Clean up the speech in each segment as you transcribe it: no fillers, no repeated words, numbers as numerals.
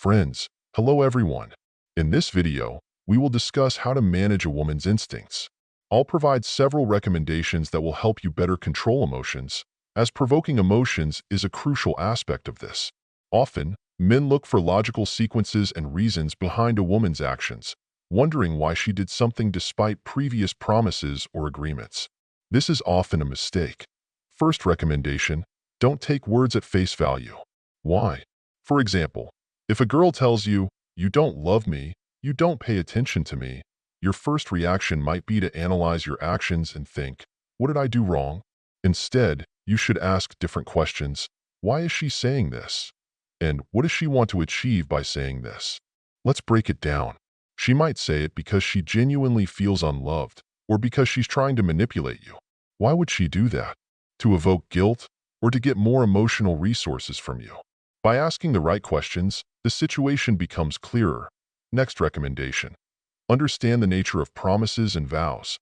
Friends, hello everyone. In this video, we will discuss how to manage a woman's instincts. I'll provide several recommendations that will help you better control emotions, as provoking emotions is a crucial aspect of this. Often, men look for logical sequences and reasons behind a woman's actions, wondering why she did something despite previous promises or agreements. This is often a mistake. First recommendation, don't take words at face value. Why? For example, if a girl tells you, "You don't love me, you don't pay attention to me," your first reaction might be to analyze your actions and think, "What did I do wrong?" Instead, you should ask different questions. Why is she saying this? And what does she want to achieve by saying this? Let's break it down. She might say it because she genuinely feels unloved, or because she's trying to manipulate you. Why would she do that? To evoke guilt, or to get more emotional resources from you? By asking the right questions, the situation becomes clearer. Next recommendation. Understand the nature of promises and vows.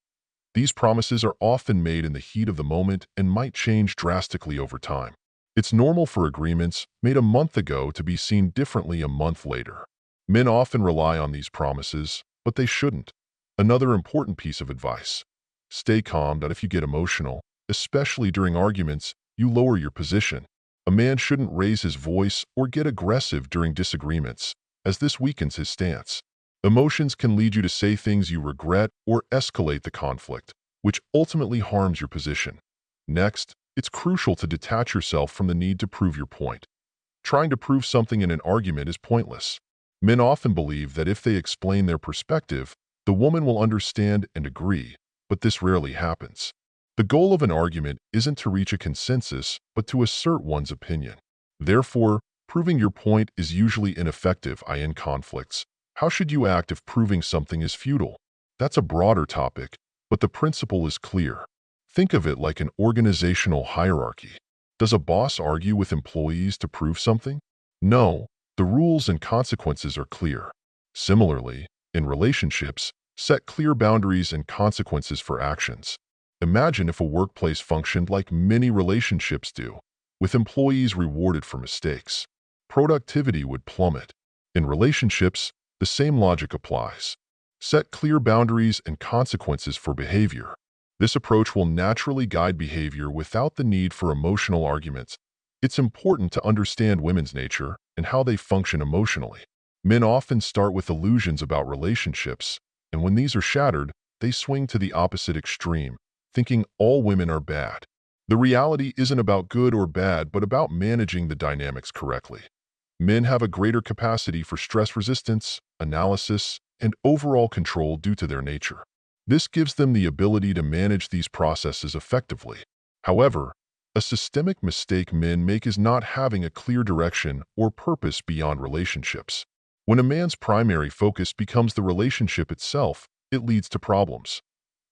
These promises are often made in the heat of the moment and might change drastically over time. It's normal for agreements made a month ago to be seen differently a month later. Men often rely on these promises, but they shouldn't. Another important piece of advice. Stay calm that if you get emotional, especially during arguments, you lower your position. A man shouldn't raise his voice or get aggressive during disagreements, as this weakens his stance. Emotions can lead you to say things you regret or escalate the conflict, which ultimately harms your position. Next, it's crucial to detach yourself from the need to prove your point. Trying to prove something in an argument is pointless. Men often believe that if they explain their perspective, the woman will understand and agree, but this rarely happens. The goal of an argument isn't to reach a consensus, but to assert one's opinion. Therefore, proving your point is usually ineffective in conflicts. How should you act if proving something is futile? That's a broader topic, but the principle is clear. Think of it like an organizational hierarchy. Does a boss argue with employees to prove something? No, the rules and consequences are clear. Similarly, in relationships, set clear boundaries and consequences for actions. Imagine if a workplace functioned like many relationships do, with employees rewarded for mistakes. Productivity would plummet. In relationships, the same logic applies. Set clear boundaries and consequences for behavior. This approach will naturally guide behavior without the need for emotional arguments. It's important to understand women's nature and how they function emotionally. Men often start with illusions about relationships, and when these are shattered, they swing to the opposite extreme, thinking all women are bad. The reality isn't about good or bad, but about managing the dynamics correctly. Men have a greater capacity for stress resistance, analysis, and overall control due to their nature. This gives them the ability to manage these processes effectively. However, a systemic mistake men make is not having a clear direction or purpose beyond relationships. When a man's primary focus becomes the relationship itself, it leads to problems.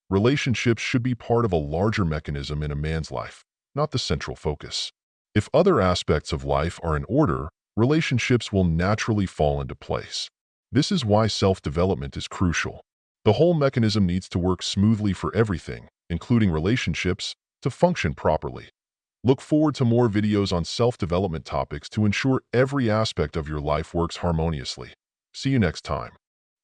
Relationships should be part of a larger mechanism in a man's life, not the central focus. If other aspects of life are in order, relationships will naturally fall into place. This is why self-development is crucial. The whole mechanism needs to work smoothly for everything, including relationships, to function properly. Look forward to more videos on self-development topics to ensure every aspect of your life works harmoniously. See you next time.